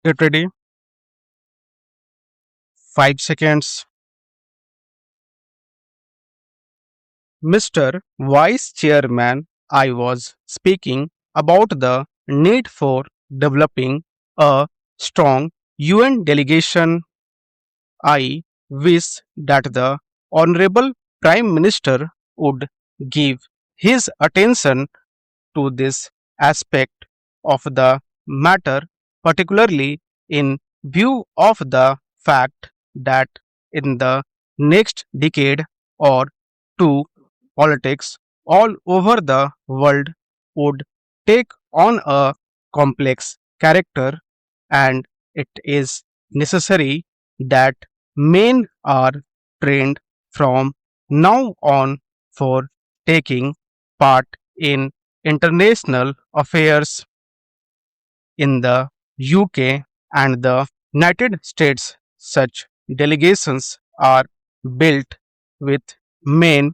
Get ready. 5 seconds. Mr. Vice Chairman, I was speaking about the need for developing a strong UN delegation. I wish that the Honorable Prime Minister would give his attention to this aspect of the matter, particularly in view of the fact that in the next decade or two, politics all over the world would take on a complex character, and it is necessary that men are trained from now on for taking part in international affairs. In the UK and the United States. Such delegations are built with men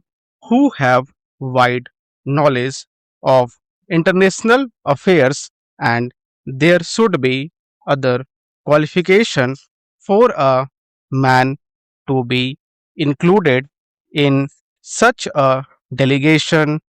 who have wide knowledge of international affairs, and there should be other qualification for a man to be included in such a delegation.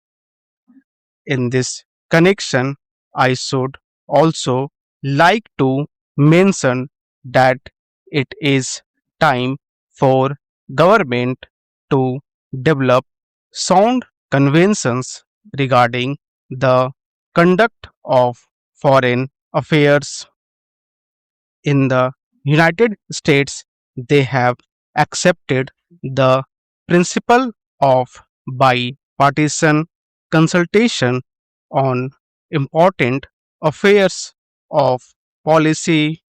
In this connection, I should also like to mention that it is time for government to develop sound conventions regarding the conduct of foreign affairs. In the United States, they have accepted the principle of bipartisan consultation on important affairs of policy.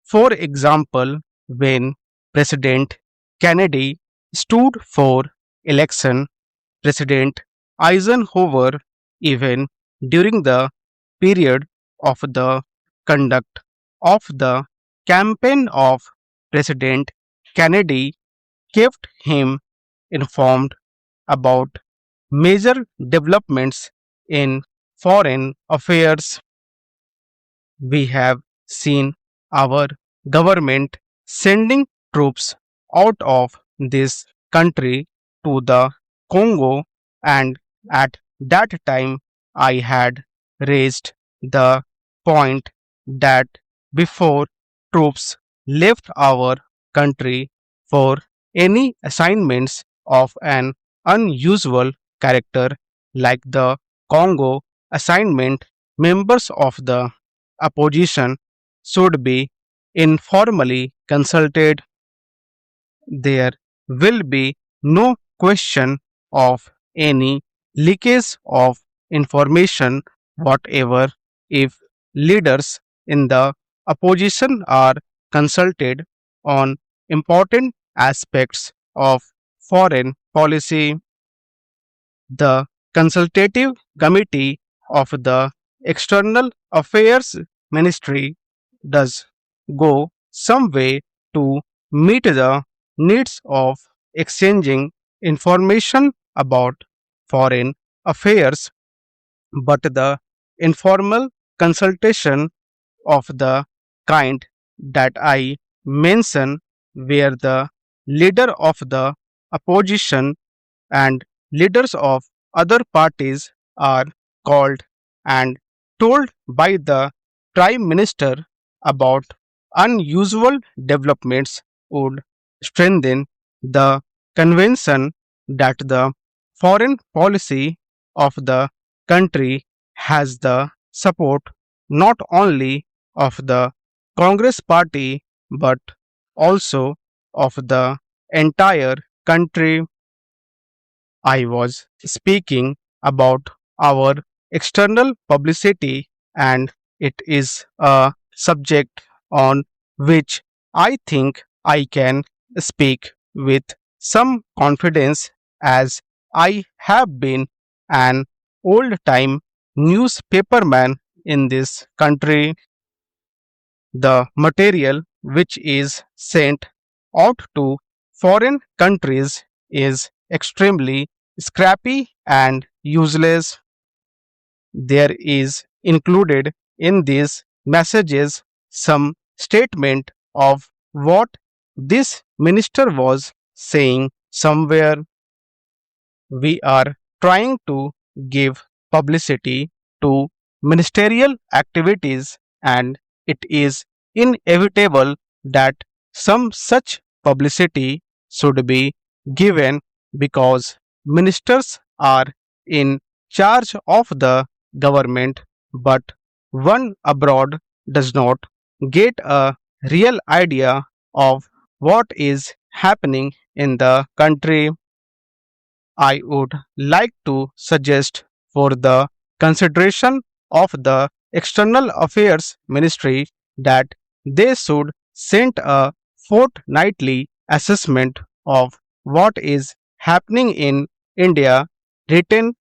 For example, when President Kennedy stood for election, President Eisenhower, even during the period of the conduct of the campaign of President Kennedy, kept him informed about major developments in foreign affairs. We have seen our government sending troops out of this country to the Congo, and at that time I had raised the point that before troops left our country for any assignments of an unusual character like the Congo assignment, members of the opposition should be informally consulted. There will be no question of any leakage of information whatever if leaders in the opposition are consulted on important aspects of foreign policy. The consultative committee of the External Affairs Ministry does go some way to meet the needs of exchanging information about foreign affairs, but the informal consultation of the kind that I mention, where the leader of the opposition and leaders of other parties are called and told by the prime minister about unusual developments, would strengthen the conviction that the foreign policy of the country has the support not only of the Congress party but also of the entire country. I was speaking about our external publicity, and it is a subject on which I think I can speak with some confidence, as I have been an old time newspaperman in this country. The material which is sent out to foreign countries is extremely scrappy and useless. There is included in these messages some statement of what this minister was saying somewhere. We are trying to give publicity to ministerial activities, and it is inevitable that some such publicity should be given because ministers are in charge of the government, but one abroad does not get a real idea of what is happening in the country. I would like to suggest for the consideration of the External Affairs Ministry that they should send a fortnightly assessment of what is happening in India, written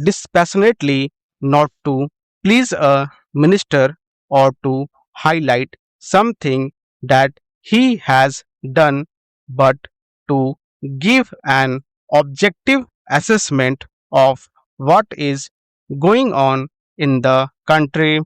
dispassionately, not to please a minister or to highlight something that he has done, but to give an objective assessment of what is going on in the country.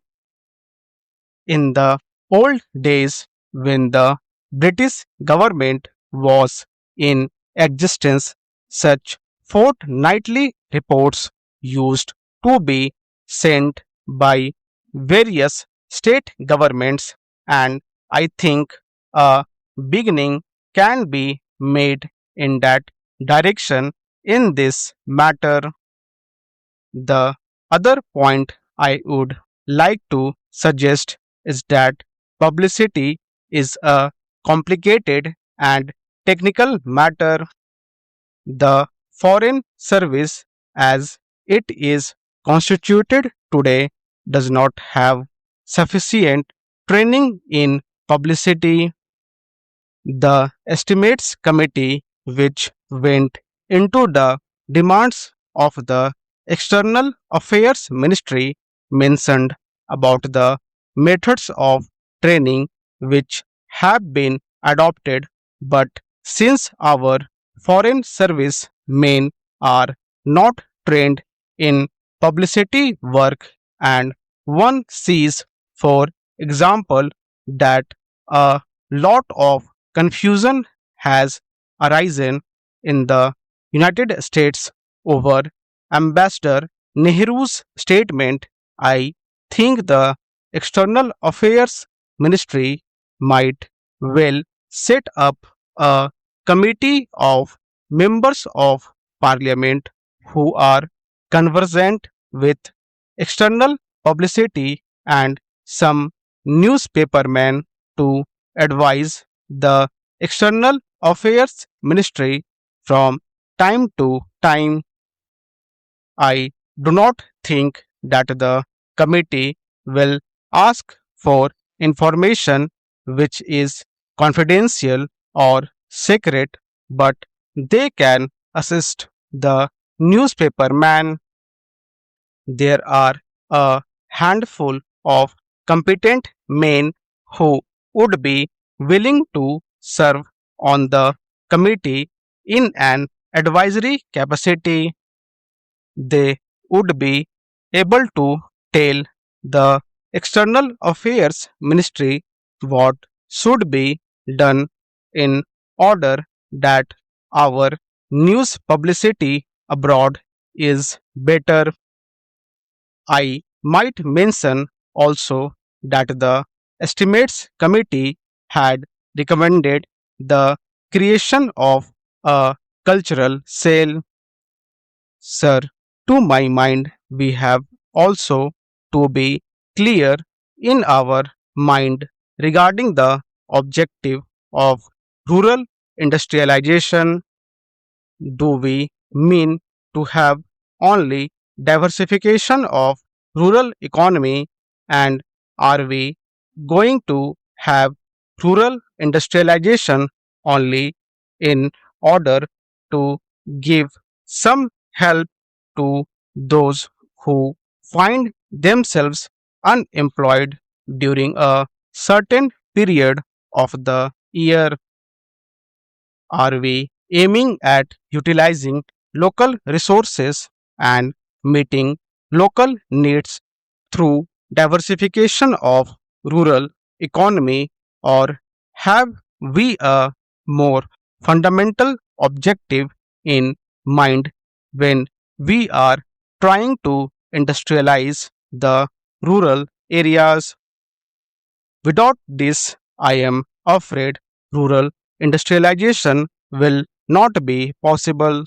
In the old days, when the British government was in existence, such fortnightly reports used to be sent by various state governments, and I think a beginning can be made in that direction in this matter. The other point I would like to suggest is that publicity is a complicated and technical matter. The Foreign Service, as it is constituted today, does not have sufficient training in publicity. The Estimates Committee, which went into the demands of the External Affairs Ministry, mentioned about the methods of training which have been adopted, but since our foreign service men are not trained in publicity work, and one sees, for example, that a lot of confusion has arisen in the United States over Ambassador Nehru's statement. I think the External Affairs Ministry might well set up a committee of members of parliament who are conversant with external publicity and some newspapermen to advise the External Affairs Ministry from time to time. I do not think that the committee will ask for information which is confidential or secret, but they can assist the newspaperman. There are a handful of competent men who would be willing to serve on the committee in an advisory capacity. They would be able to tell the External Affairs Ministry what should be done in order that our news publicity abroad is better. I might mention also that the Estimates Committee had recommended the creation of a cultural cell. Sir, to my mind, we have also to be clear in our mind regarding the objective of rural industrialization. Do we mean to have only diversification of rural economy, and are we going to have rural industrialization only in order to give some help to those who find themselves unemployed during a certain period of the year? Are we aiming at utilizing local resources and meeting local needs through diversification of rural economy, or have we a more fundamental objective in mind when we are trying to industrialize the rural areas? Without this, I am afraid rural industrialization will not be possible.